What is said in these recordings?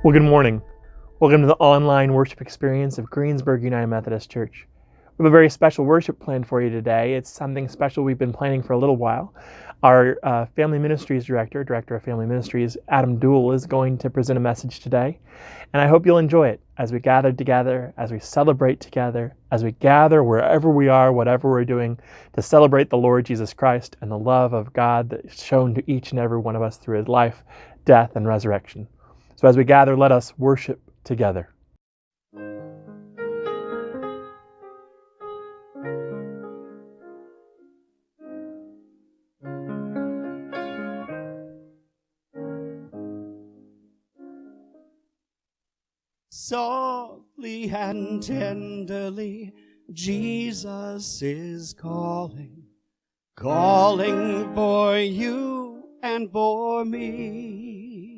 Well, good morning. Welcome to the online worship experience of Greensburg United Methodist Church. We have a very special worship planned for you today. It's something special we've been planning for a little while. Our Family Ministries Director of Family Ministries, Adam Duell, is going to present a message today. And I hope you'll enjoy it as we gather together, as we celebrate together, as we gather wherever we are, whatever we're doing, to celebrate the Lord Jesus Christ and the love of God that is shown to each and every one of us through his life, death, and resurrection. So as we gather, let us worship together. Softly and tenderly, Jesus is calling, calling for you and for me.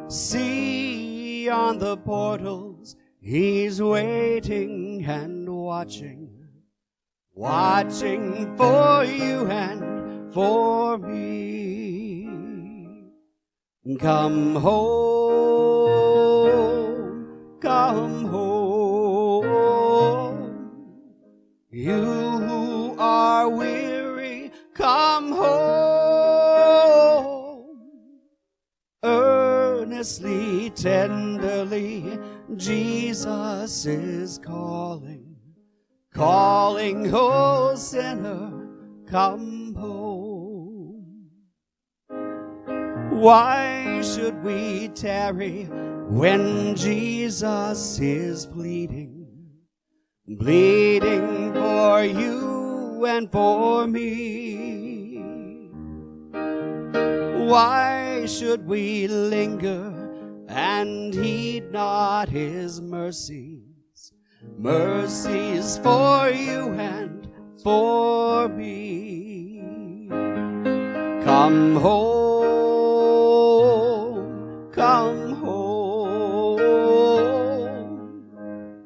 See on the portals, he's waiting and watching, watching for you and for me. Come home, come home. You who are weary, come home. Earnestly, tenderly, Jesus is calling, calling, oh sinner, come home. Why should we tarry when Jesus is bleeding, bleeding for you and for me? Why should we linger and heed not his mercies, mercies for you and for me? Come home, come home.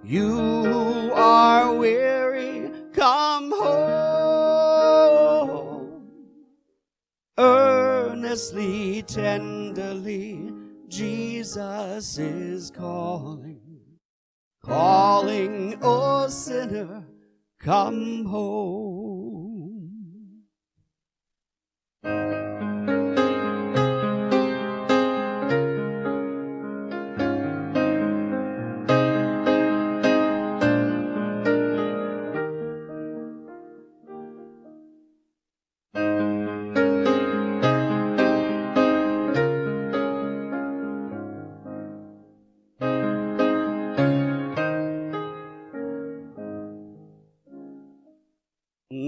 You who are weary, come home. Earnestly, tenderly, Jesus is calling, calling, oh sinner, come home.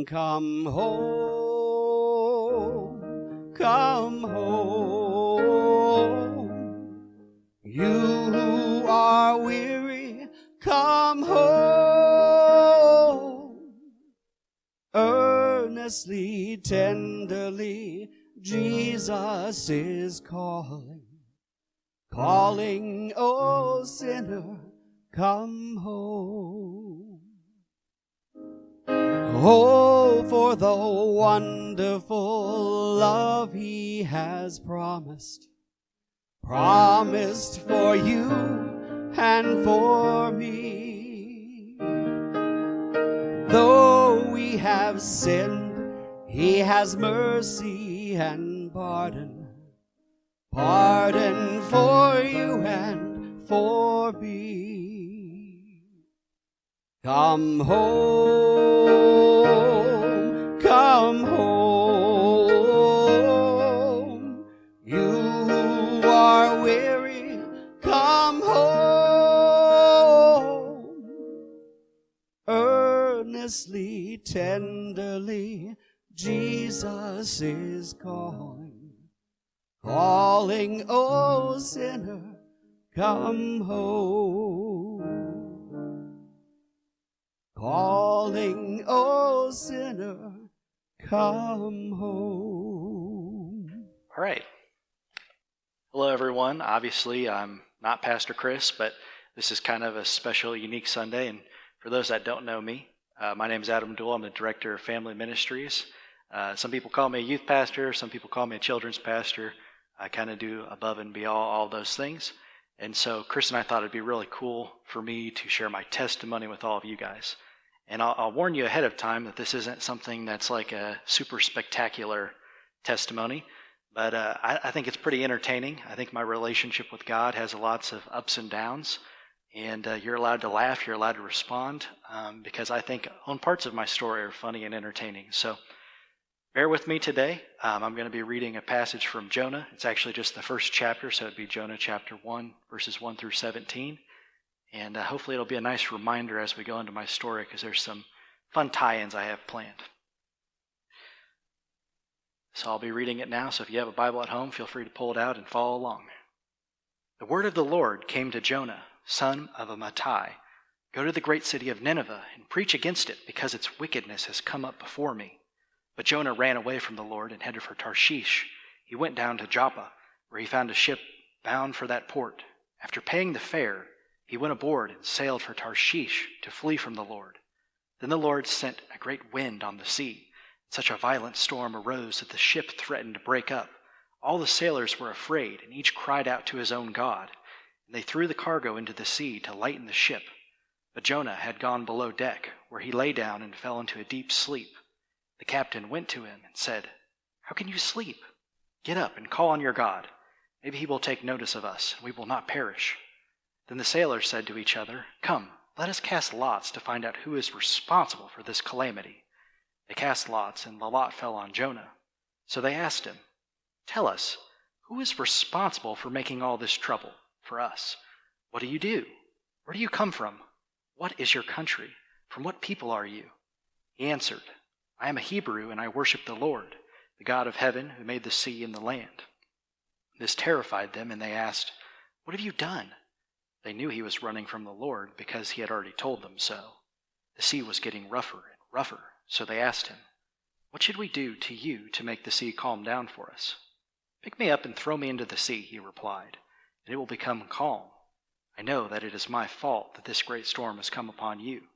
Come home, come home. You who are weary, come home. Earnestly, tenderly, Jesus is calling, calling, oh sinner, come home. Oh, for the wonderful love he has promised, promised for you and for me. Though we have sinned, he has mercy and pardon, pardon for you and for me. Come home, come home. You who are weary, come home. Earnestly, tenderly, Jesus is calling, calling, oh sinner, come home. Calling, oh sinner, come home. All right. Hello, everyone. Obviously, I'm not Pastor Chris, but this is kind of a special, unique Sunday. And for those that don't know me, my name is Adam Duell. I'm the Director of Family Ministries. Some people call me a youth pastor. Some people call me a children's pastor. I kind of do above and beyond all those things. And so Chris and I thought it'd be really cool for me to share my testimony with all of you guys. And I'll warn you ahead of time that this isn't something that's like a super spectacular testimony, but I think it's pretty entertaining. I think my relationship with God has lots of ups and downs, and you're allowed to laugh, you're allowed to respond, because I think on parts of my story are funny and entertaining. So bear with me today. I'm going to be reading a passage from Jonah. It's actually just the first chapter, so it'd be Jonah chapter 1, verses 1 through 17. And hopefully it'll be a nice reminder as we go into my story, because there's some fun tie-ins I have planned. So I'll be reading it now, so if you have a Bible at home, feel free to pull it out and follow along. The word of the Lord came to Jonah, son of Amittai. Go to the great city of Nineveh and preach against it, because its wickedness has come up before me. But Jonah ran away from the Lord and headed for Tarshish. He went down to Joppa, where he found a ship bound for that port. After paying the fare, he went aboard and sailed for Tarshish to flee from the Lord. Then the Lord sent a great wind on the sea. Such a violent storm arose that the ship threatened to break up. All the sailors were afraid, and each cried out to his own God. And they threw the cargo into the sea to lighten the ship. But Jonah had gone below deck, where he lay down and fell into a deep sleep. The captain went to him and said, "How can you sleep? Get up and call on your God. Maybe he will take notice of us, and we will not perish." Then the sailors said to each other, "Come, let us cast lots to find out who is responsible for this calamity." They cast lots, and the lot fell on Jonah. So they asked him, "Tell us, who is responsible for making all this trouble for us? What do you do? Where do you come from? What is your country? From what people are you?" He answered, "I am a Hebrew, and I worship the Lord, the God of heaven, who made the sea and the land." This terrified them, and they asked, "What have you done?" They knew he was running from the Lord, because he had already told them so. The sea was getting rougher and rougher, so they asked him, "What should we do to you to make the sea calm down for us?" "Pick me up and throw me into the sea," he replied, "and it will become calm. I know that it is my fault that this great storm has come upon you."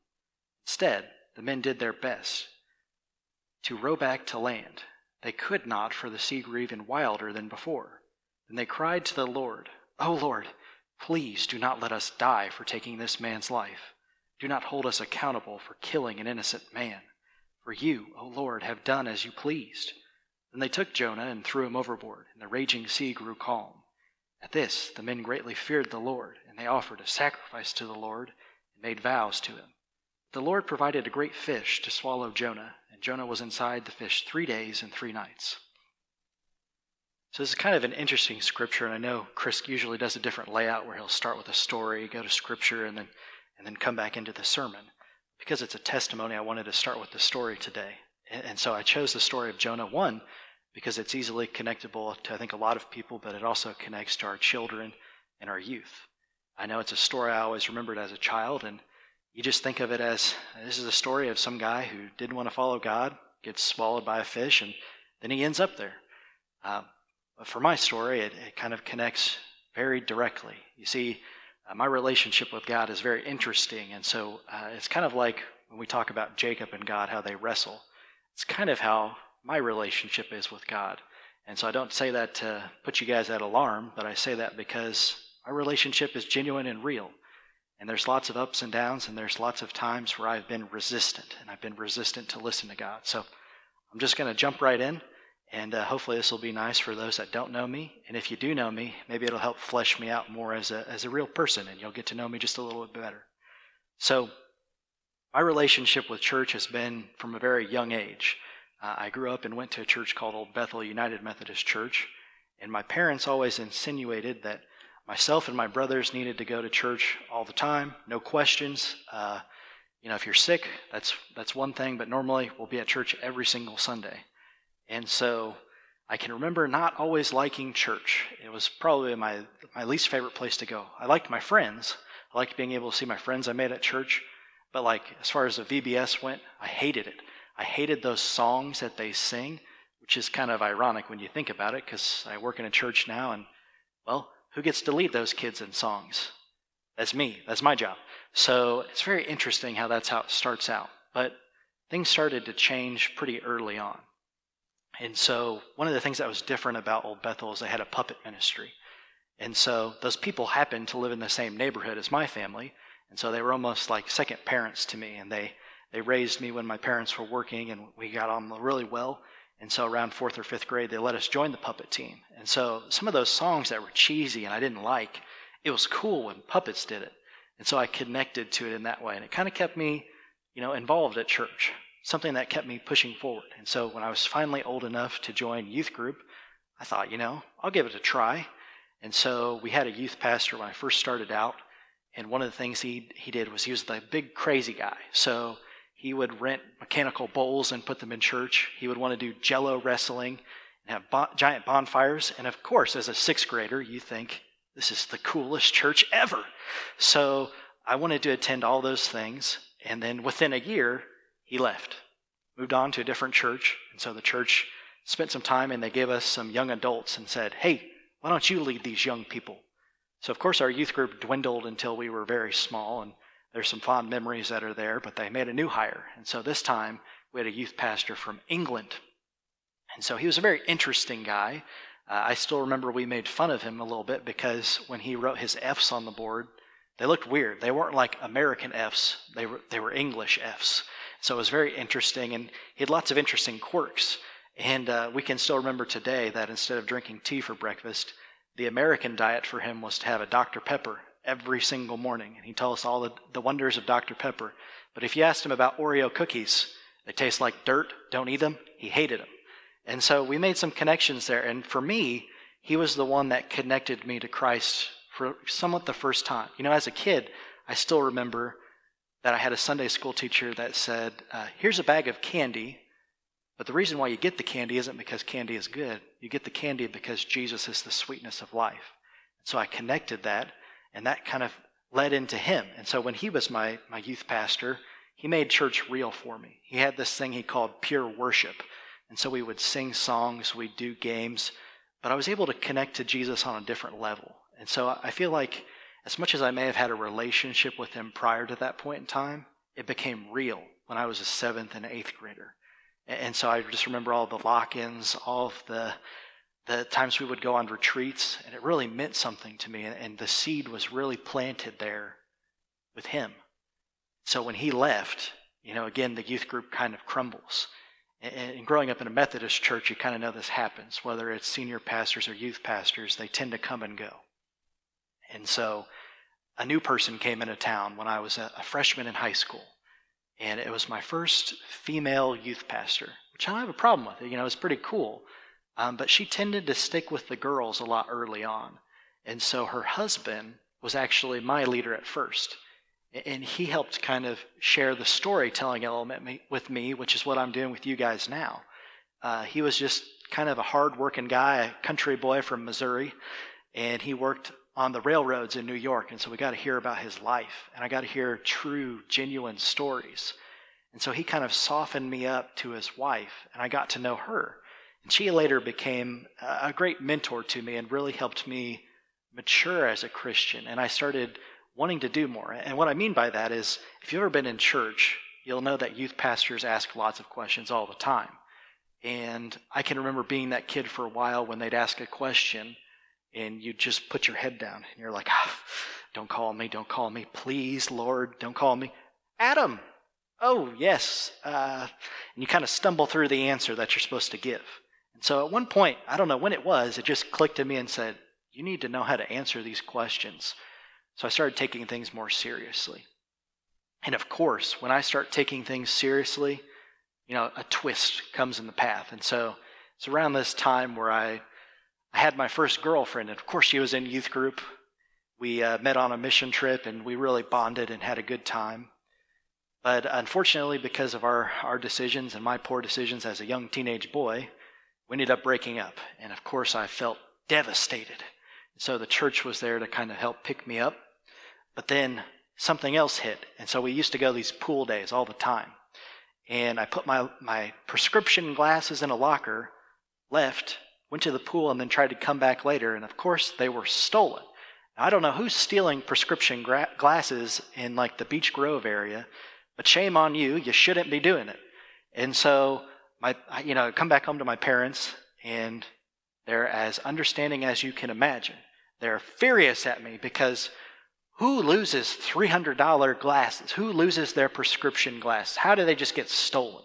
Instead, the men did their best to row back to land. They could not, for the sea grew even wilder than before. Then they cried to the Lord, "O Lord, please do not let us die for taking this man's life. Do not hold us accountable for killing an innocent man. For you, O Lord, have done as you pleased." Then they took Jonah and threw him overboard, and the raging sea grew calm. At this, the men greatly feared the Lord, and they offered a sacrifice to the Lord and made vows to him. The Lord provided a great fish to swallow Jonah, and Jonah was inside the fish 3 days and 3 nights. So this is kind of an interesting scripture, and I know Chris usually does a different layout where he'll start with a story, go to scripture, and then come back into the sermon. Because it's a testimony, I wanted to start with the story today. And so I chose the story of Jonah 1 because it's easily connectable to, I think, a lot of people, but it also connects to our children and our youth. I know it's a story I always remembered as a child, and you just think of it as, this is a story of some guy who didn't want to follow God, gets swallowed by a fish, and then he ends up there. But for my story, it kind of connects very directly. You see, my relationship with God is very interesting, and so it's kind of like when we talk about Jacob and God, how they wrestle. It's kind of how my relationship is with God. And so I don't say that to put you guys at alarm, but I say that because my relationship is genuine and real. And there's lots of ups and downs, and there's lots of times where I've been resistant, and I've been resistant to listen to God. So I'm just going to jump right in, and hopefully this will be nice for those that don't know me. And if you do know me, maybe it'll help flesh me out more as a real person, and you'll get to know me just a little bit better. So my relationship with church has been from a very young age. I grew up and went to a church called Old Bethel United Methodist Church, and my parents always insinuated that myself and my brothers needed to go to church all the time, no questions. If you're sick, that's one thing, but normally we'll be at church every single Sunday. And so I can remember not always liking church. It was probably my least favorite place to go. I liked my friends. I liked being able to see my friends I made at church. But as far as the VBS went, I hated it. I hated those songs that they sing, which is kind of ironic when you think about it, because I work in a church now, and, well, who gets to lead those kids in songs? That's me. That's my job. So it's very interesting how that's how it starts out. But things started to change pretty early on. And so one of the things that was different about Old Bethel is they had a puppet ministry. And so those people happened to live in the same neighborhood as my family. And so they were almost like second parents to me. And they raised me when my parents were working, and we got on really well. And so around 4th or 5th grade, they let us join the puppet team. And so some of those songs that were cheesy and I didn't like, it was cool when puppets did it. And so I connected to it in that way. And it kind of kept me, involved at church, something that kept me pushing forward. And so when I was finally old enough to join youth group, I thought, I'll give it a try. And so we had a youth pastor when I first started out. And one of the things he did was he was the big crazy guy. So he would rent mechanical bowls and put them in church. He would want to do jello wrestling and have giant bonfires. And of course, as a 6th grader, you think, this is the coolest church ever. So I wanted to attend all those things. And then within a year, he left, moved on to a different church. And so the church spent some time and they gave us some young adults and said, hey, why don't you lead these young people? So of course, our youth group dwindled until we were very small. And there's some fond memories that are there, but they made a new hire. And so this time, we had a youth pastor from England. And so he was a very interesting guy. I still remember we made fun of him a little bit because when he wrote his F's on the board, they looked weird. They weren't like American F's. They were English F's. So it was very interesting, and he had lots of interesting quirks. And we can still remember today that instead of drinking tea for breakfast, the American diet for him was to have a Dr. Pepper every single morning. And he'd tell us all the wonders of Dr. Pepper. But if you asked him about Oreo cookies, they taste like dirt, don't eat them, he hated them. And so we made some connections there. And for me, he was the one that connected me to Christ for somewhat the first time. As a kid, I still remember that I had a Sunday school teacher that said, here's a bag of candy, but the reason why you get the candy isn't because candy is good. You get the candy because Jesus is the sweetness of life. So I connected that, and that kind of led into him. And so when he was my youth pastor, he made church real for me. He had this thing he called pure worship. And so we would sing songs, we'd do games, but I was able to connect to Jesus on a different level. And so I feel like as much as I may have had a relationship with him prior to that point in time, it became real when I was a 7th and 8th grader. And so I just remember all the lock-ins, all of the times we would go on retreats, and it really meant something to me. And the seed was really planted there with him. So when he left, again, the youth group kind of crumbles. And growing up in a Methodist church, you kind of know this happens. Whether it's senior pastors or youth pastors, they tend to come and go. And so a new person came into town when I was a freshman in high school. And it was my first female youth pastor, which I don't have a problem with. It was pretty cool. But she tended to stick with the girls a lot early on. And so her husband was actually my leader at first. And he helped kind of share the storytelling element with me, which is what I'm doing with you guys now. He was just kind of a hard-working guy, a country boy from Missouri, and he worked on the railroads in New York. And so we got to hear about his life, and I got to hear true, genuine stories. And so he kind of softened me up to his wife, and I got to know her. And she later became a great mentor to me and really helped me mature as a Christian. And I started wanting to do more. And what I mean by that is, if you've ever been in church, you'll know that youth pastors ask lots of questions all the time. And I can remember being that kid for a while when they'd ask a question and you just put your head down and you're like, don't call me, please, Lord, don't call me. Adam, oh, yes. And you kind of stumble through the answer that you're supposed to give. And so at one point, I don't know when it was, it just clicked to me and said, you need to know how to answer these questions. So I started taking things more seriously. And of course, when I start taking things seriously, a twist comes in the path. And so it's around this time where I had my first girlfriend. And of course, she was in youth group. We met on a mission trip, and we really bonded and had a good time. But unfortunately, because of our decisions and my poor decisions as a young teenage boy, we ended up breaking up. And of course, I felt devastated. So the church was there to kind of help pick me up. But then something else hit. And so we used to go these pool days all the time. And I put my prescription glasses in a locker, left, went to the pool, and then tried to come back later. And of course, they were stolen. Now, I don't know who's stealing prescription glasses in like the Beach Grove area, but shame on you. You shouldn't be doing it. And so come back home to my parents, and they're as understanding as you can imagine. They're furious at me because who loses $300 glasses? Who loses their prescription glasses? How do they just get stolen?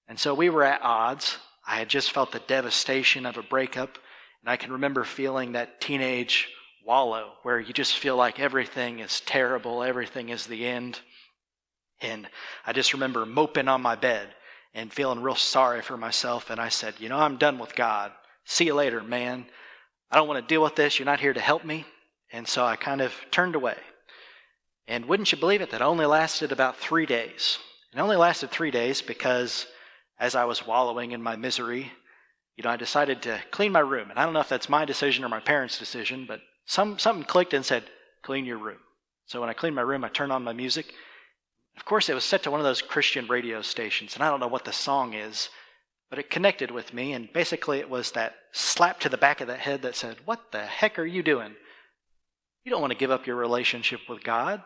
And so we were at odds. I had just felt the devastation of a breakup, and I can remember feeling that teenage wallow where you just feel like everything is terrible, everything is the end. And I just remember moping on my bed and feeling real sorry for myself. And I said, I'm done with God. See you later, man. I don't want to deal with this. You're not here to help me. And so I kind of turned away. And wouldn't you believe it, that only lasted about 3 days. It only lasted 3 days because as I was wallowing in my misery, I decided to clean my room. And I don't know if that's my decision or my parents' decision, but something clicked and said, clean your room. So when I cleaned my room, I turned on my music. Of course, it was set to one of those Christian radio stations, and I don't know what the song is, but it connected with me, and basically it was that slap to the back of the head that said, what the heck are you doing? You don't want to give up your relationship with God.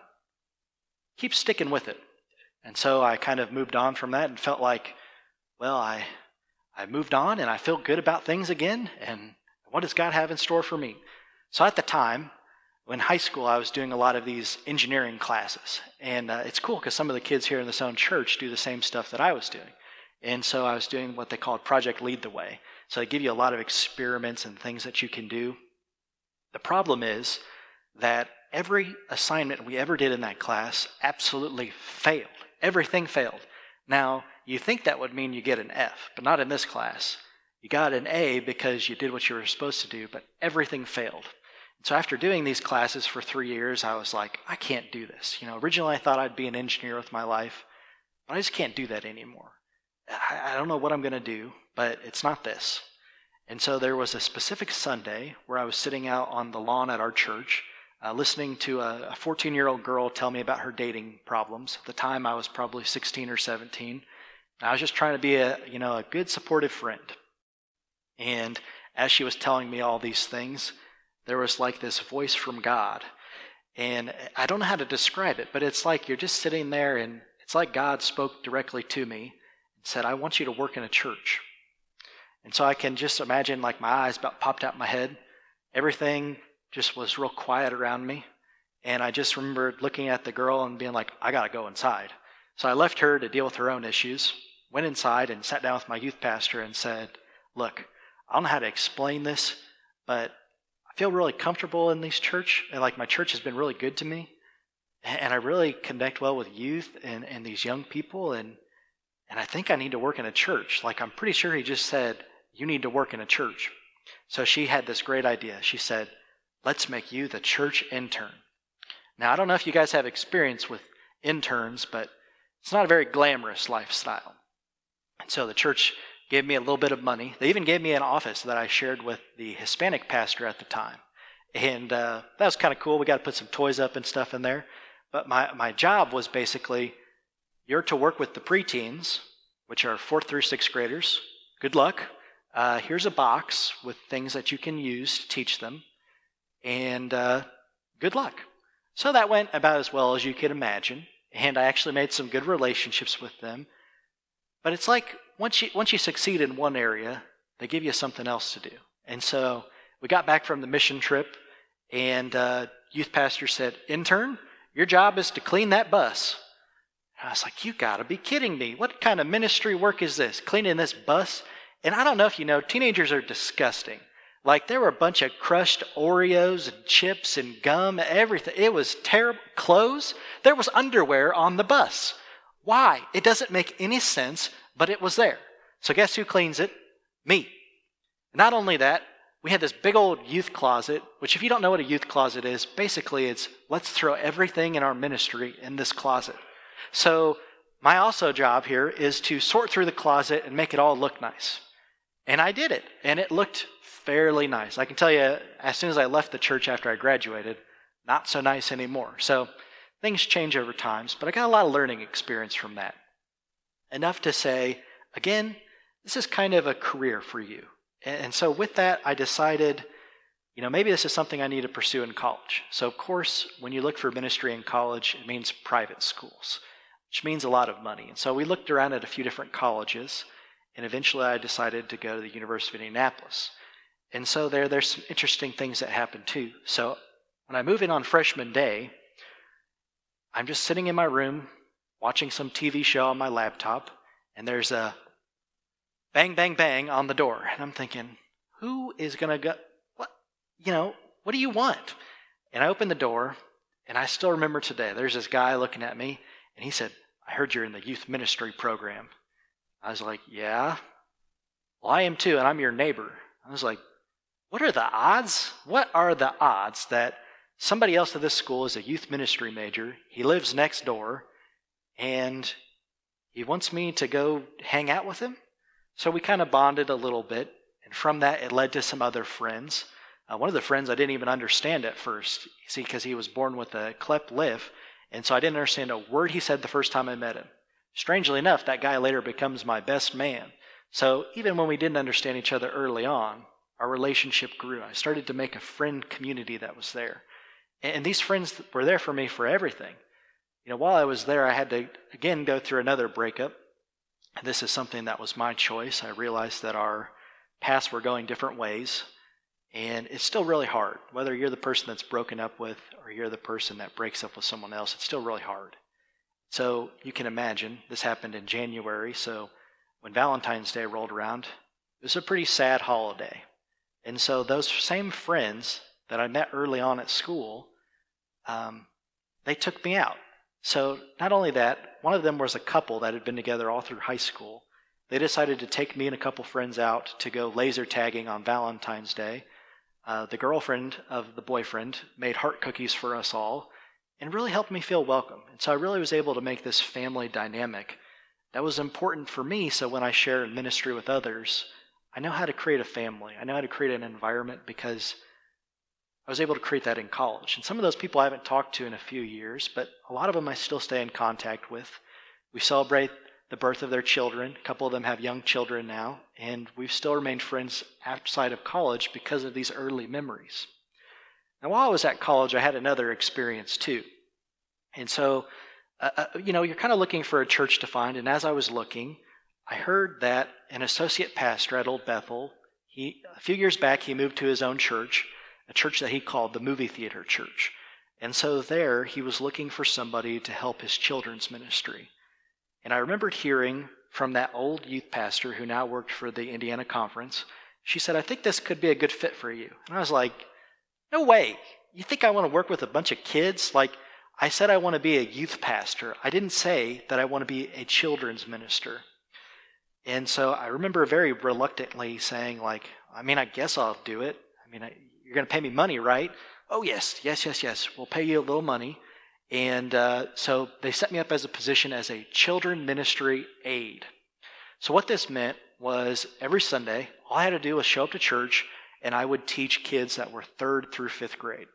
Keep sticking with it. And so I kind of moved on from that and felt like, well, I moved on and I feel good about things again, and what does God have in store for me? So at the time, in high school, I was doing a lot of these engineering classes, and it's cool because some of the kids here in this own church do the same stuff that I was doing. And so I was doing what they called Project Lead the Way. So they give you a lot of experiments and things that you can do. The problem is that every assignment we ever did in that class absolutely failed. Everything failed. Now, you think that would mean you get an F, but not in this class. You got an A because you did what you were supposed to do, but everything failed. So after doing these classes for 3 years, I was like, I can't do this. Originally I thought I'd be an engineer with my life, but I just can't do that anymore. I don't know what I'm going to do, but it's not this. And so there was a specific Sunday where I was sitting out on the lawn at our church, listening to a 14-year-old girl tell me about her dating problems. At the time, I was probably 16 or 17. I was just trying to be a good supportive friend. And as she was telling me all these things, there was like this voice from God. And I don't know how to describe it, but it's like you're just sitting there and it's like God spoke directly to me and said, I want you to work in a church. And so I can just imagine like my eyes about popped out my head. Everything just was real quiet around me. And I just remembered looking at the girl and being like, I got to go inside. So I left her to deal with her own issues, went inside and sat down with my youth pastor and said, look, I don't know how to explain this, but I feel really comfortable in this church. And like my church has been really good to me. And I really connect well with youth and these young people. And I think I need to work in a church. Like I'm pretty sure he just said, you need to work in a church. So she had this great idea. She said, let's make you the church intern. Now, I don't know if you guys have experience with interns, but it's not a very glamorous lifestyle. And so the church gave me a little bit of money. They even gave me an office that I shared with the Hispanic pastor at the time. And that was kind of cool. We got to put some toys up and stuff in there. But my job was basically, you're to work with the preteens, which are 4th through 6th graders. Good luck. Here's a box with things that you can use to teach them. And good luck. So that went about as well as you could imagine. And I actually made some good relationships with them. But it's like once you succeed in one area, they give you something else to do. And so we got back from the mission trip, and youth pastor said, intern, your job is to clean that bus. And I was like, you got to be kidding me. What kind of ministry work is this? Cleaning this bus? And I don't know if you know, teenagers are disgusting. Like there were a bunch of crushed Oreos and chips and gum, everything. It was terrible. Clothes. There was underwear on the bus. Why? It doesn't make any sense, but it was there. So guess who cleans it? Me. Not only that, we had this big old youth closet, which if you don't know what a youth closet is, basically it's let's throw everything in our ministry in this closet. So my also job here is to sort through the closet and make it all look nice. And I did it, and it looked fairly nice. I can tell you, as soon as I left the church after I graduated, not so nice anymore. So things change over times, but I got a lot of learning experience from that. Enough to say, again, this is kind of a career for you. And so with that, I decided, maybe this is something I need to pursue in college. So of course, when you look for ministry in college, it means private schools, which means a lot of money. And so we looked around at a few different colleges, and eventually I decided to go to the University of Indianapolis. And so there's some interesting things that happened too. So when I move in on freshman day, I'm just sitting in my room watching some TV show on my laptop, and there's a bang, bang, bang on the door. And I'm thinking, who is going to go? What? What do you want? And I open the door, and I still remember today, there's this guy looking at me, and he said, I heard you're in the youth ministry program. I was like, yeah. Well, I am too, and I'm your neighbor. I was like, what are the odds? What are the odds that somebody else at this school is a youth ministry major, he lives next door, and he wants me to go hang out with him? So we kind of bonded a little bit, and from that it led to some other friends. One of the friends I didn't even understand at first, because he was born with a cleft lip, and so I didn't understand a word he said the first time I met him. Strangely enough, that guy later becomes my best man. So even when we didn't understand each other early on, our relationship grew. I started to make a friend community that was there. And these friends were there for me for everything. While I was there, I had to, again, go through another breakup. And this is something that was my choice. I realized that our paths were going different ways. And it's still really hard. Whether you're the person that's broken up with or you're the person that breaks up with someone else, it's still really hard. So you can imagine, this happened in January. So when Valentine's Day rolled around, it was a pretty sad holiday. And so those same friends that I met early on at school, they took me out. So not only that, one of them was a couple that had been together all through high school. They decided to take me and a couple friends out to go laser tagging on Valentine's Day. The girlfriend of the boyfriend made heart cookies for us all and really helped me feel welcome. And so I really was able to make this family dynamic that was important for me. So when I share in ministry with others, I know how to create a family. I know how to create an environment because I was able to create that in college. And some of those people I haven't talked to in a few years, but a lot of them I still stay in contact with. We celebrate the birth of their children. A couple of them have young children now, and we've still remained friends outside of college because of these early memories. Now, while I was at college, I had another experience too. And so, you're kind of looking for a church to find, and as I was looking, I heard that an associate pastor at Old Bethel, a few years back, he moved to his own church, a church that he called the Movie Theater Church. And so there, he was looking for somebody to help his children's ministry. And I remembered hearing from that old youth pastor who now worked for the Indiana Conference. She said, I think this could be a good fit for you. And I was like, no way. You think I want to work with a bunch of kids? I said I want to be a youth pastor. I didn't say that I want to be a children's minister. And so I remember very reluctantly saying, I guess I'll do it. You're going to pay me money, right? Oh, yes. We'll pay you a little money. And so they set me up as a position as a children ministry aide. So what this meant was every Sunday, all I had to do was show up to church, and I would teach kids that were 3rd through 5th grade.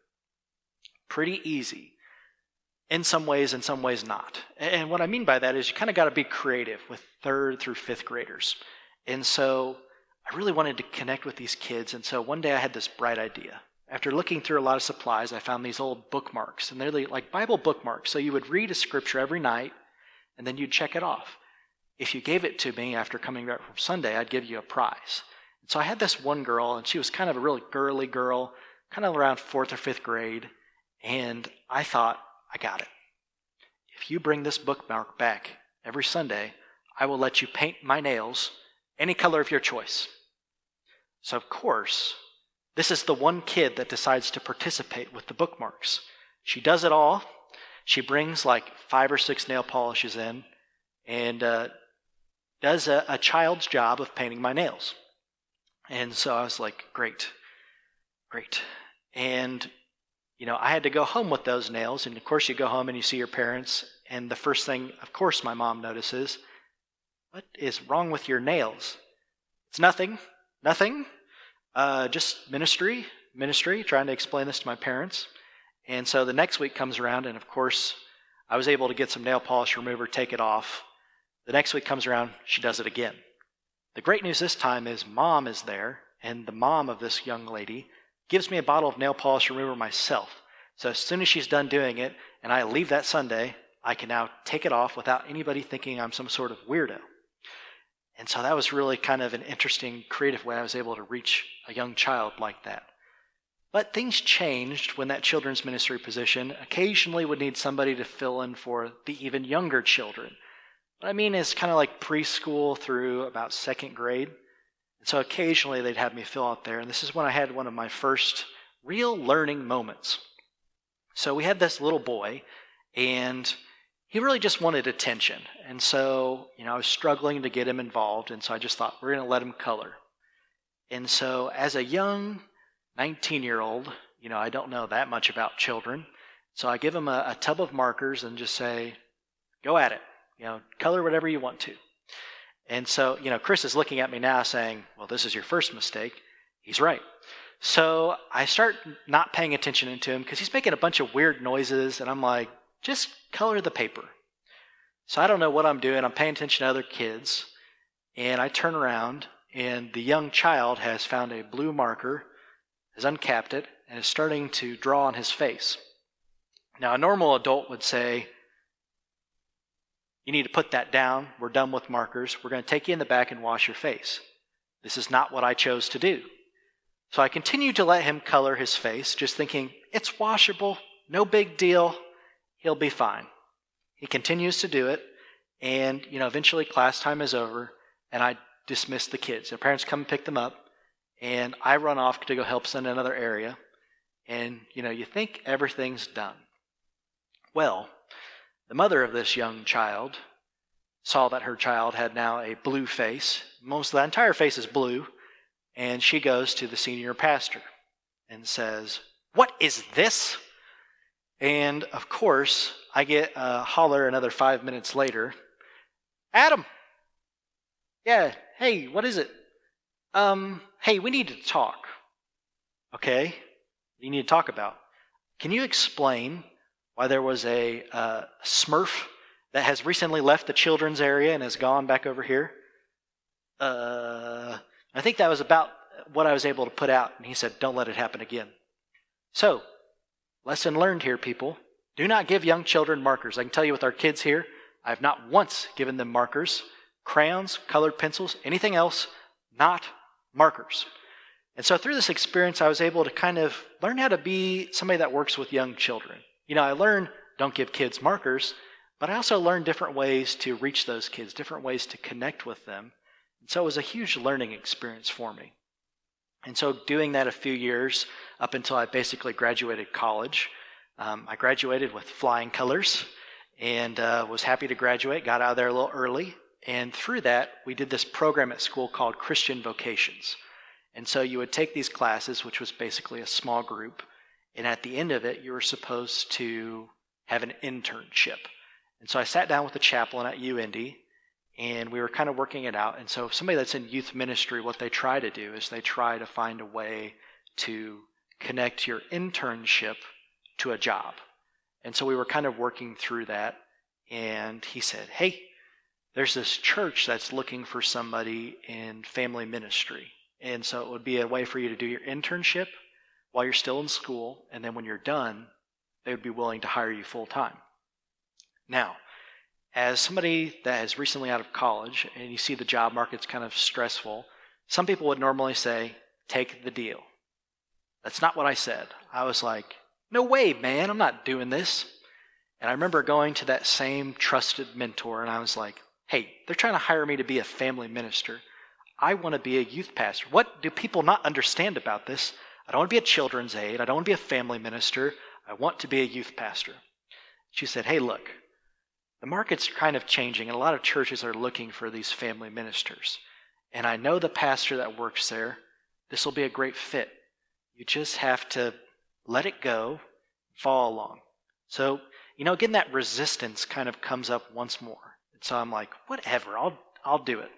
Pretty easy. In some ways not. And what I mean by that is you kind of got to be creative with 3rd through 5th graders. And so I really wanted to connect with these kids. And so one day I had this bright idea. After looking through a lot of supplies, I found these old bookmarks, and they're like Bible bookmarks. So you would read a scripture every night, and then you'd check it off. If you gave it to me after coming back from Sunday, I'd give you a prize. And so I had this one girl, and she was kind of a really girly girl, kind of around 4th or 5th grade, and I thought, I got it. If you bring this bookmark back every Sunday, I will let you paint my nails any color of your choice. So of course, this is the one kid that decides to participate with the bookmarks. She does it all. She brings 5 or 6 nail polishes in and does a child's job of painting my nails. And so I was like, great. And, I had to go home with those nails. And of course, you go home and you see your parents. And the first thing, of course, my mom notices, what is wrong with your nails? It's nothing. Just ministry, trying to explain this to my parents. And so the next week comes around, and of course, I was able to get some nail polish remover, take it off. The next week comes around, she does it again. The great news this time is Mom is there, and the mom of this young lady gives me a bottle of nail polish remover myself. So as soon as she's done doing it, and I leave that Sunday, I can now take it off without anybody thinking I'm some sort of weirdo. And so that was really kind of an interesting, creative way I was able to reach a young child like that. But things changed when that children's ministry position occasionally would need somebody to fill in for the even younger children. What I mean is kind of like preschool through about second grade. And so occasionally they'd have me fill out there. And this is when I had one of my first real learning moments. So we had this little boy, and he really just wanted attention. And so, I was struggling to get him involved. And so I just thought, we're going to let him color. And so as a young 19-year-old, I don't know that much about children. So I give him a tub of markers and just say, go at it. Color whatever you want to. And so, Chris is looking at me now saying, well, this is your first mistake. He's right. So I start not paying attention to him because he's making a bunch of weird noises. And I'm like, just color the paper. So I don't know what I'm doing. I'm paying attention to other kids. And I turn around, and the young child has found a blue marker, has uncapped it, and is starting to draw on his face. Now, a normal adult would say, you need to put that down. We're done with markers. We're going to take you in the back and wash your face. This is not what I chose to do. So I continued to let him color his face, just thinking, it's washable, no big deal, he'll be fine. He continues to do it, and eventually class time is over, and I dismiss the kids. Their parents come and pick them up, and I run off to go help in another area, and you think everything's done. Well, the mother of this young child saw that her child had now a blue face. Most of the entire face is blue. And she goes to the senior pastor and says, what is this? And of course, I get a holler another 5 minutes later. Adam! Yeah, hey, what is it? Hey, we need to talk. Okay, what do you need to talk about? Can you explain why there was a Smurf that has recently left the children's area and has gone back over here? I think that was about what I was able to put out. And he said, don't let it happen again. So, lesson learned here, people. Do not give young children markers. I can tell you with our kids here, I have not once given them markers, crayons, colored pencils, anything else, not markers. And so through this experience, I was able to kind of learn how to be somebody that works with young children. I learned don't give kids markers, but I also learned different ways to reach those kids, different ways to connect with them. And so it was a huge learning experience for me. And so doing that a few years up until I basically graduated college, I graduated with flying colors and was happy to graduate, got out of there a little early. And through that, we did this program at school called Christian Vocations. And so you would take these classes, which was basically a small group, and at the end of it, you were supposed to have an internship. And so I sat down with the chaplain at UIndy, and we were kind of working it out. And so somebody that's in youth ministry, what they try to do is they try to find a way to connect your internship to a job. And so we were kind of working through that. And he said, hey, there's this church that's looking for somebody in family ministry. And so it would be a way for you to do your internship while you're still in school. And then when you're done, they would be willing to hire you full time. Now, as somebody that is recently out of college and you see the job market's kind of stressful, some people would normally say, take the deal. That's not what I said. I was like, no way, man, I'm not doing this. And I remember going to that same trusted mentor and I was like, hey, they're trying to hire me to be a family minister. I want to be a youth pastor. What do people not understand about this? I don't want to be a children's aide. I don't want to be a family minister. I want to be a youth pastor. She said, hey, look, the market's kind of changing, and a lot of churches are looking for these family ministers. And I know the pastor that works there. This will be a great fit. You just have to let it go, follow along. So, again, that resistance kind of comes up once more. And so I'm like, whatever, I'll do it.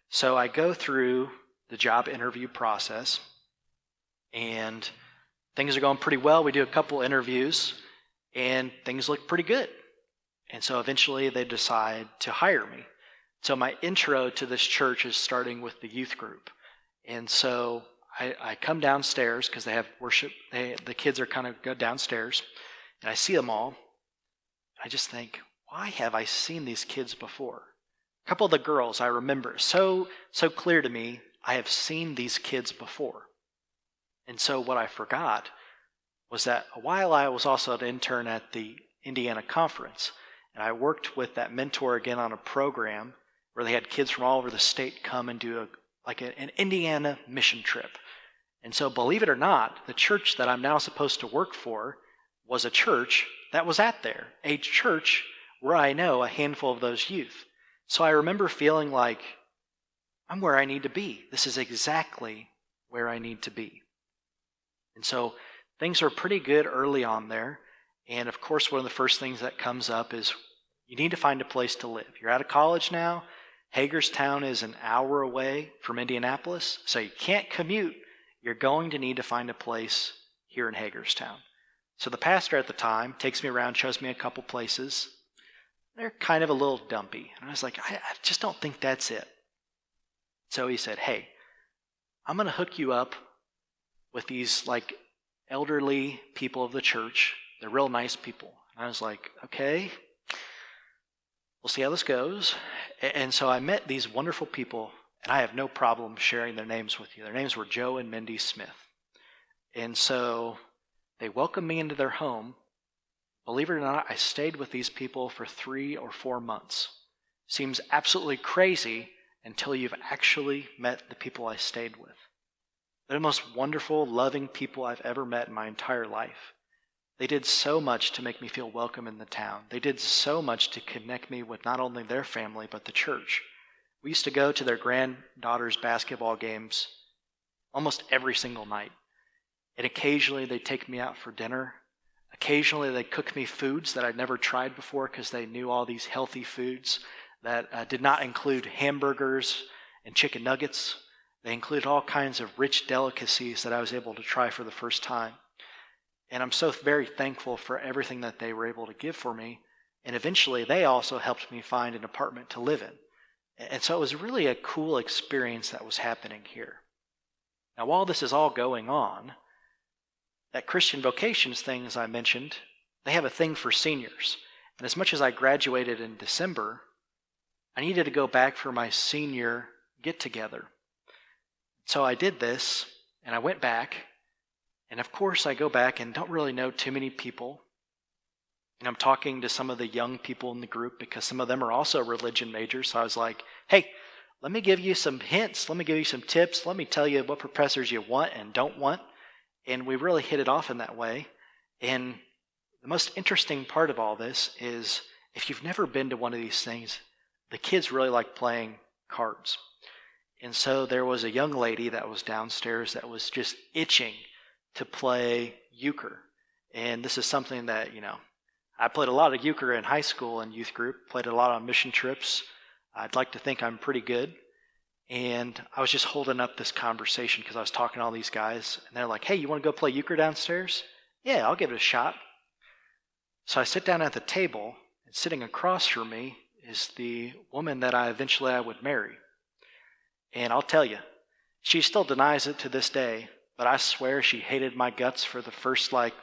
So I go through the job interview process, and things are going pretty well. We do a couple interviews, and things look pretty good. And so eventually they decide to hire me. So my intro to this church is starting with the youth group. And so I come downstairs because they have worship. The kids are kind of go downstairs. And I see them all. I just think, why have I seen these kids before? A couple of the girls I remember so clear to me. I have seen these kids before. And so what I forgot was that while I was also an intern at the Indiana conference, and I worked with that mentor again on a program where they had kids from all over the state come and do an Indiana mission trip. And so believe it or not, the church that I'm now supposed to work for was a church that was at there, a church where I know a handful of those youth. So I remember feeling like I'm where I need to be. This is exactly where I need to be. And so things are pretty good early on there. And of course, one of the first things that comes up is you need to find a place to live. You're out of college now. Hagerstown is an hour away from Indianapolis, so you can't commute. You're going to need to find a place here in Hagerstown. So the pastor at the time takes me around, shows me a couple places. They're kind of a little dumpy. And I was like, I just don't think that's it. So he said, hey, I'm going to hook you up with these elderly people of the church. They're real nice people. And I was like, okay, we'll see how this goes. And so I met these wonderful people, and I have no problem sharing their names with you. Their names were Joe and Mindy Smith. And so they welcomed me into their home. Believe it or not, I stayed with these people for 3 or 4 months. Seems absolutely crazy until you've actually met the people I stayed with. They're the most wonderful, loving people I've ever met in my entire life. They did so much to make me feel welcome in the town. They did so much to connect me with not only their family, but the church. We used to go to their granddaughter's basketball games almost every single night. And occasionally they'd take me out for dinner. Occasionally they'd cook me foods that I'd never tried before because they knew all these healthy foods that did not include hamburgers and chicken nuggets. They included all kinds of rich delicacies that I was able to try for the first time. And I'm so very thankful for everything that they were able to give for me. And eventually they also helped me find an apartment to live in. And so it was really a cool experience that was happening here. Now, while this is all going on, that Christian Vocations thing, as I mentioned, they have a thing for seniors. And as much as I graduated in December, I needed to go back for my senior get-together. So I did this, and I went back. And of course, I go back and don't really know too many people. And I'm talking to some of the young people in the group because some of them are also religion majors. So I was like, hey, let me give you some hints. Let me give you some tips. Let me tell you what professors you want and don't want. And we really hit it off in that way. And the most interesting part of all this is if you've never been to one of these things, the kids really like playing cards. And so there was a young lady that was downstairs that was just itching to play euchre. And this is something that, I played a lot of euchre in high school and youth group, played a lot on mission trips. I'd like to think I'm pretty good. And I was just holding up this conversation because I was talking to all these guys. And they're like, hey, you want to go play euchre downstairs? Yeah, I'll give it a shot. So I sit down at the table, and sitting across from me is the woman that I would marry. And I'll tell you, she still denies it to this day. But I swear she hated my guts for the first night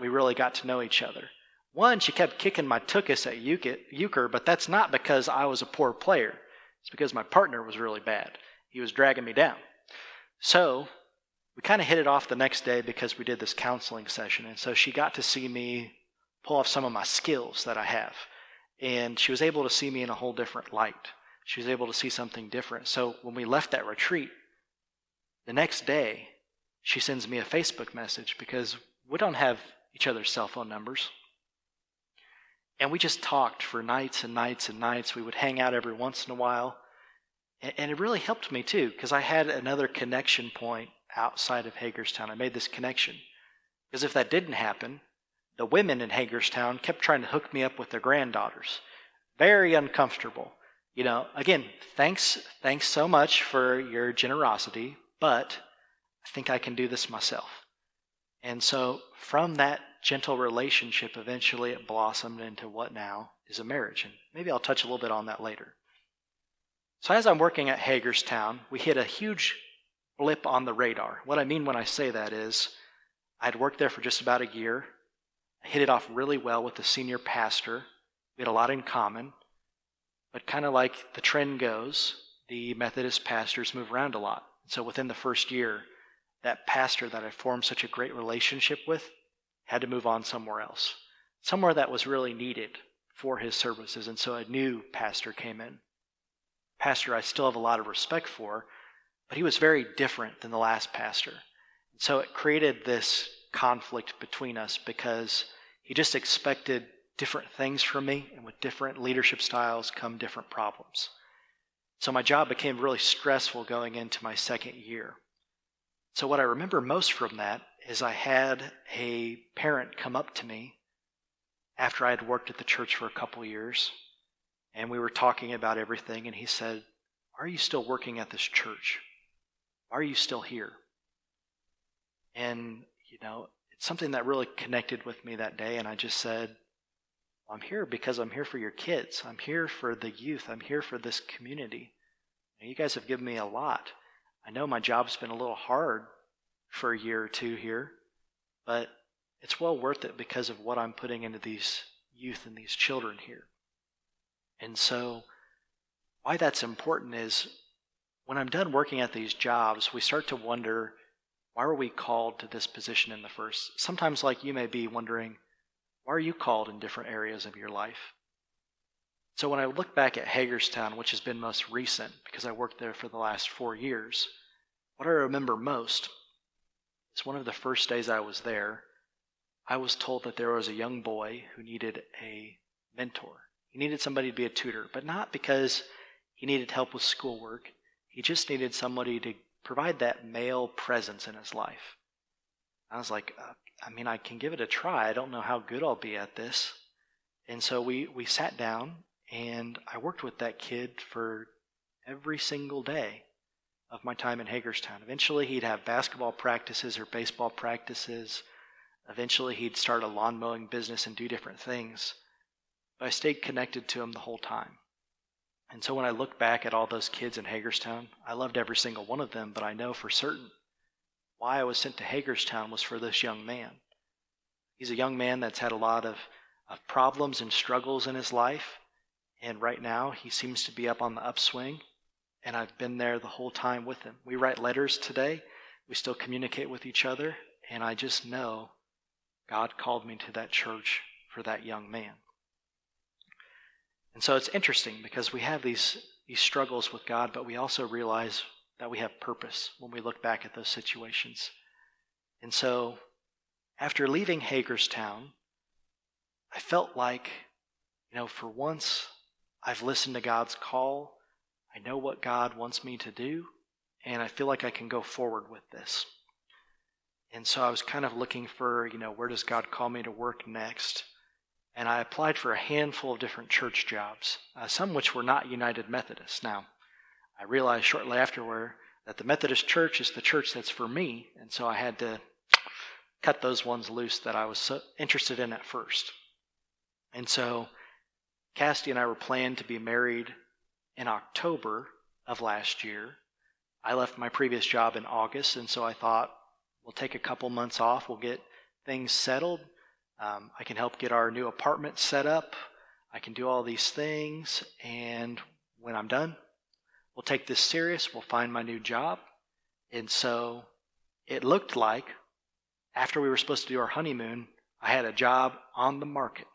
we really got to know each other. One, she kept kicking my tuchus at euchre, but that's not because I was a poor player. It's because my partner was really bad. He was dragging me down. So we kind of hit it off the next day because we did this counseling session. And so she got to see me pull off some of my skills that I have. And she was able to see me in a whole different light. She was able to see something different. So when we left that retreat, the next day, she sends me a Facebook message because we don't have each other's cell phone numbers. And we just talked for nights and nights and nights. We would hang out every once in a while. And it really helped me too because I had another connection point outside of Hagerstown. I made this connection. Because if that didn't happen, the women in Hagerstown kept trying to hook me up with their granddaughters. Very uncomfortable. Again, thanks so much for your generosity. But I think I can do this myself. And so from that gentle relationship, eventually it blossomed into what now is a marriage. And maybe I'll touch a little bit on that later. So as I'm working at Hagerstown, we hit a huge blip on the radar. What I mean when I say that is I'd worked there for just about a year. I hit it off really well with the senior pastor. We had a lot in common. But kind of like the trend goes, the Methodist pastors move around a lot. So within the first year, that pastor that I formed such a great relationship with had to move on somewhere else, somewhere that was really needed for his services. And so a new pastor came in. Pastor I still have a lot of respect for, but he was very different than the last pastor. And so it created this conflict between us because he just expected different things from me, and with different leadership styles come different problems. So my job became really stressful going into my second year. So what I remember most from that is I had a parent come up to me after I had worked at the church for a couple years, and we were talking about everything, and he said, "Why are you still working at this church? Why are you still here?" And, it's something that really connected with me that day, and I just said, I'm here because I'm here for your kids. I'm here for the youth. I'm here for this community. You guys have given me a lot. I know my job's been a little hard for a year or two here, but it's well worth it because of what I'm putting into these youth and these children here. And so why that's important is when I'm done working at these jobs, we start to wonder, why were we called to this position in the first? Sometimes like you may be wondering, why are you called in different areas of your life? So when I look back at Hagerstown, which has been most recent because I worked there for the last 4 years, what I remember most is one of the first days I was there, I was told that there was a young boy who needed a mentor. He needed somebody to be a tutor, but not because he needed help with schoolwork. He just needed somebody to provide that male presence in his life. I was like, I can give it a try. I don't know how good I'll be at this. And so we sat down, and I worked with that kid for every single day of my time in Hagerstown. Eventually, he'd have basketball practices or baseball practices. Eventually, he'd start a lawn mowing business and do different things. But I stayed connected to him the whole time. And so when I look back at all those kids in Hagerstown, I loved every single one of them, but I know for certain why I was sent to Hagerstown was for this young man. He's a young man that's had a lot of problems and struggles in his life, and right now he seems to be up on the upswing, and I've been there the whole time with him. We write letters today. We still communicate with each other, and I just know God called me to that church for that young man. And so it's interesting because we have these struggles with God, but we also realize that we have purpose when we look back at those situations. And so after leaving Hagerstown, I felt like, for once I've listened to God's call. I know what God wants me to do, and I feel like I can go forward with this. And so I was kind of looking for, where does God call me to work next? And I applied for a handful of different church jobs, some which were not United Methodist. Now, I realized shortly afterward that the Methodist church is the church that's for me, and so I had to cut those ones loose that I was so interested in at first. And so Cassidy and I were planned to be married in October of last year. I left my previous job in August, and so I thought, we'll take a couple months off, we'll get things settled. I can help get our new apartment set up. I can do all these things, and when I'm done, we'll take this serious. We'll find my new job. And so it looked like after we were supposed to do our honeymoon, I had a job on the market.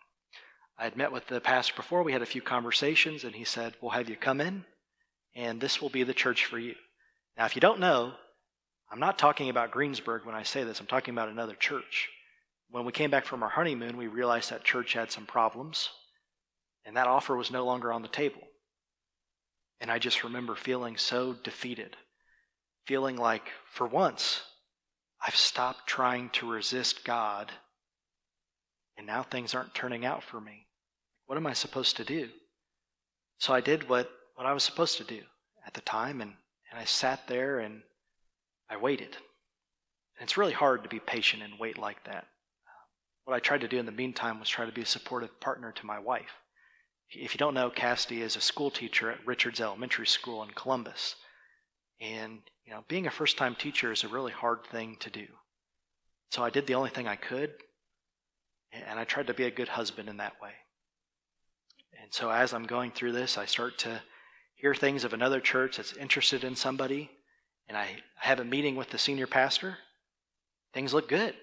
I had met with the pastor before. We had a few conversations, and he said, we'll have you come in, and this will be the church for you. Now, if you don't know, I'm not talking about Greensburg when I say this. I'm talking about another church. When we came back from our honeymoon, we realized that church had some problems, and that offer was no longer on the table. And I just remember feeling so defeated, feeling like, for once, I've stopped trying to resist God, and now things aren't turning out for me. What am I supposed to do? So I did what I was supposed to do at the time, and I sat there and I waited. And it's really hard to be patient and wait like that. What I tried to do in the meantime was try to be a supportive partner to my wife. If you don't know, Cassidy is a school teacher at Richards Elementary School in Columbus. And, being a first-time teacher is a really hard thing to do. So I did the only thing I could, and I tried to be a good husband in that way. And so as I'm going through this, I start to hear things of another church that's interested in somebody, and I have a meeting with the senior pastor. Things look good.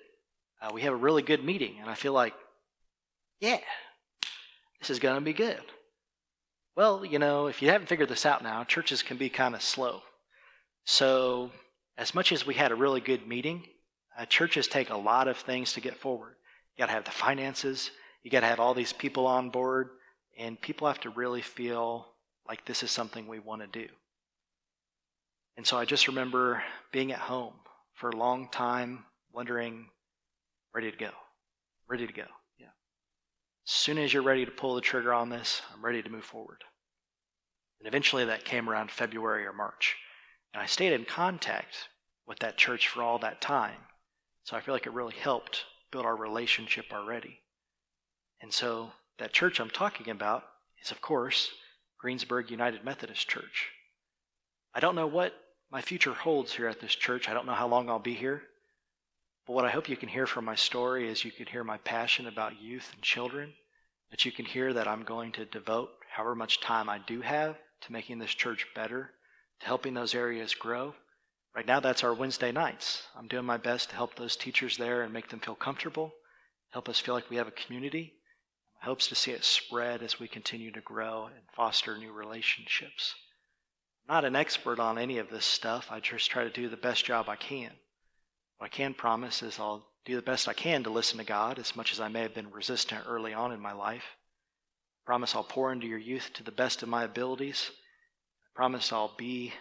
We have a really good meeting, and I feel like, yeah, this is going to be good. Well, if you haven't figured this out now, churches can be kind of slow. So as much as we had a really good meeting, churches take a lot of things to get forward. You got to have the finances. You got to have all these people on board, and people have to really feel like this is something we want to do. And so I just remember being at home for a long time, wondering, ready to go. Yeah. As soon as you're ready to pull the trigger on this, I'm ready to move forward. And eventually that came around February or March. And I stayed in contact with that church for all that time. So I feel like it really helped build our relationship already. And so that church I'm talking about is, of course, Greensburg United Methodist Church. I don't know what my future holds here at this church. I don't know how long I'll be here. But what I hope you can hear from my story is you can hear my passion about youth and children, that you can hear that I'm going to devote however much time I do have to making this church better, to helping those areas grow. Right now, that's our Wednesday nights. I'm doing my best to help those teachers there and make them feel comfortable, help us feel like we have a community. My hope is to see it spread as we continue to grow and foster new relationships. I'm not an expert on any of this stuff. I just try to do the best job I can. What I can promise is I'll do the best I can to listen to God, as much as I may have been resistant early on in my life. I promise I'll pour into your youth to the best of my abilities. I promise I'll be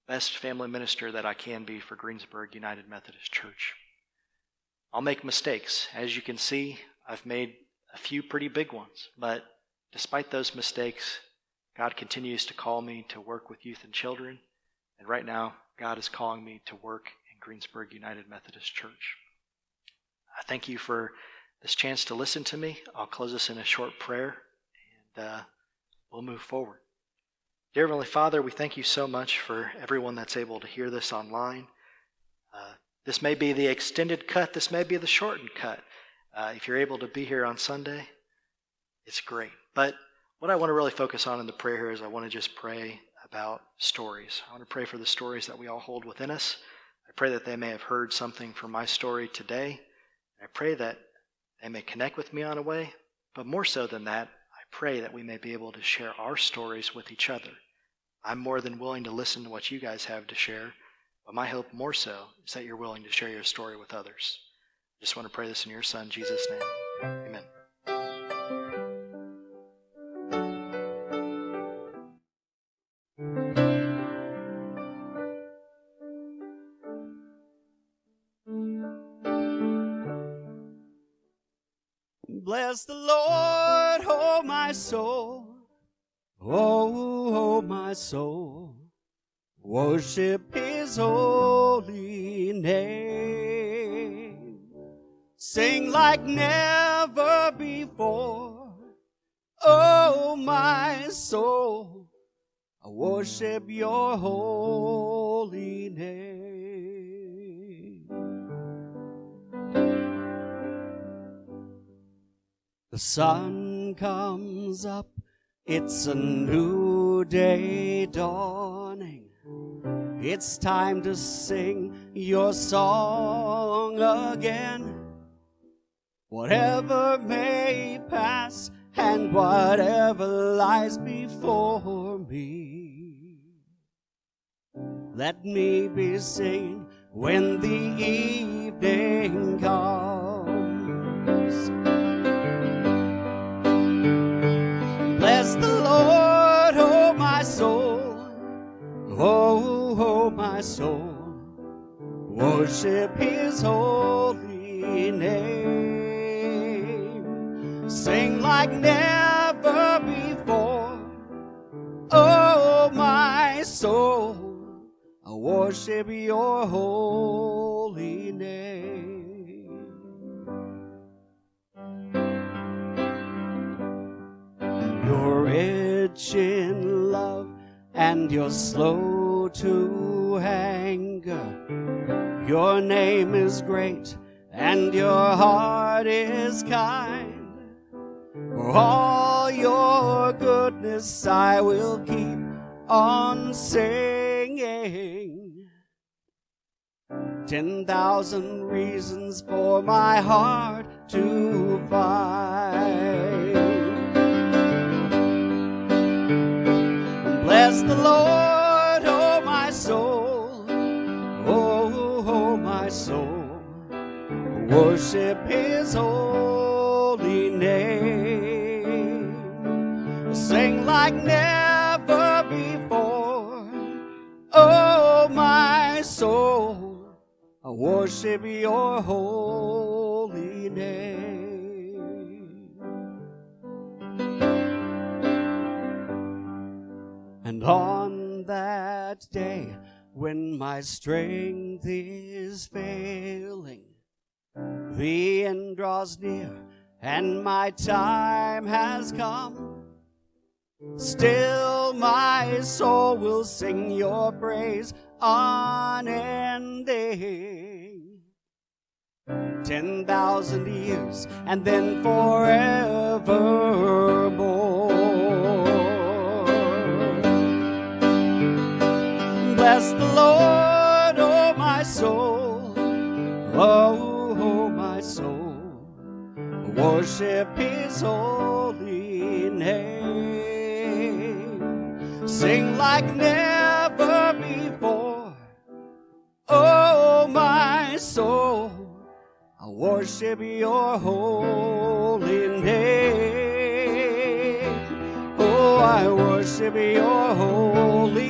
the best family minister that I can be for Greensburg United Methodist Church. I'll make mistakes. As you can see, I've made a few pretty big ones, but despite those mistakes, God continues to call me to work with youth and children, and right now, God is calling me to work in Greensburg United Methodist Church. I thank you for this chance to listen to me. I'll close this in a short prayer, and we'll move forward. Dear Heavenly Father, we thank you so much for everyone that's able to hear this online. This may be the extended cut. This may be the shortened cut. If you're able to be here on Sunday, it's great. But what I want to really focus on in the prayer here is I want to just pray about stories. I want to pray for the stories that we all hold within us. I pray that they may have heard something from my story today. I pray that they may connect with me on a way, but more so than that, I pray that we may be able to share our stories with each other. I'm more than willing to listen to what you guys have to share, but my hope more so is that you're willing to share your story with others. I just want to pray this in your Son, Jesus' name. Amen. Bless the Lord, oh my soul. Oh, my soul. Worship his holy name. Sing like never before. Oh, my soul. I worship your holy name. The sun comes up, it's a new day dawning. It's time to sing your song again. Whatever may pass and whatever lies before me, let me be singing when the evening comes. Bless the Lord, oh my soul. Oh, my soul. Worship his holy name. Sing like never before. Oh, my soul. I worship your holy name. You're rich in love and you're slow to anger. Your name is great and your heart is kind. For all your your goodness I will keep on singing. 10,000 reasons for my heart to find. Bless the Lord, oh my soul, oh my soul, worship His holy name. Sing like never before, oh my soul, I worship your holy name. And on that day when my strength is failing, the end draws near and my time has come, still my soul will sing your praise unending. 10,000 years and then forevermore. Bless the Lord, oh my soul, oh my soul, worship His holy name. Sing like never before, oh my soul, I worship your holy name. Oh, I worship your holy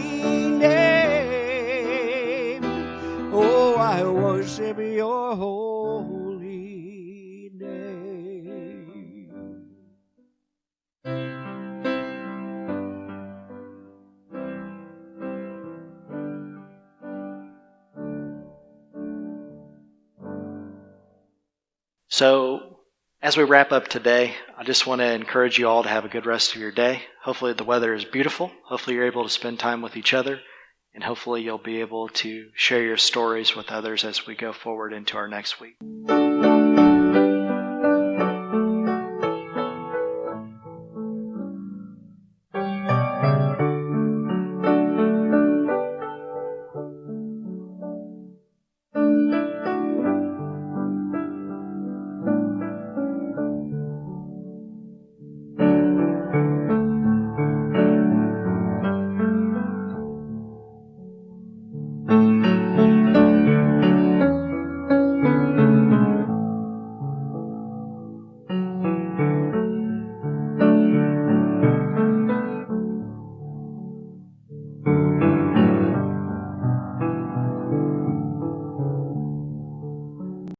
name. Oh, I worship your holy name. So, as we wrap up today, I just want to encourage you all to have a good rest of your day. Hopefully the weather is beautiful. Hopefully you're able to spend time with each other. And hopefully you'll be able to share your stories with others as we go forward into our next week.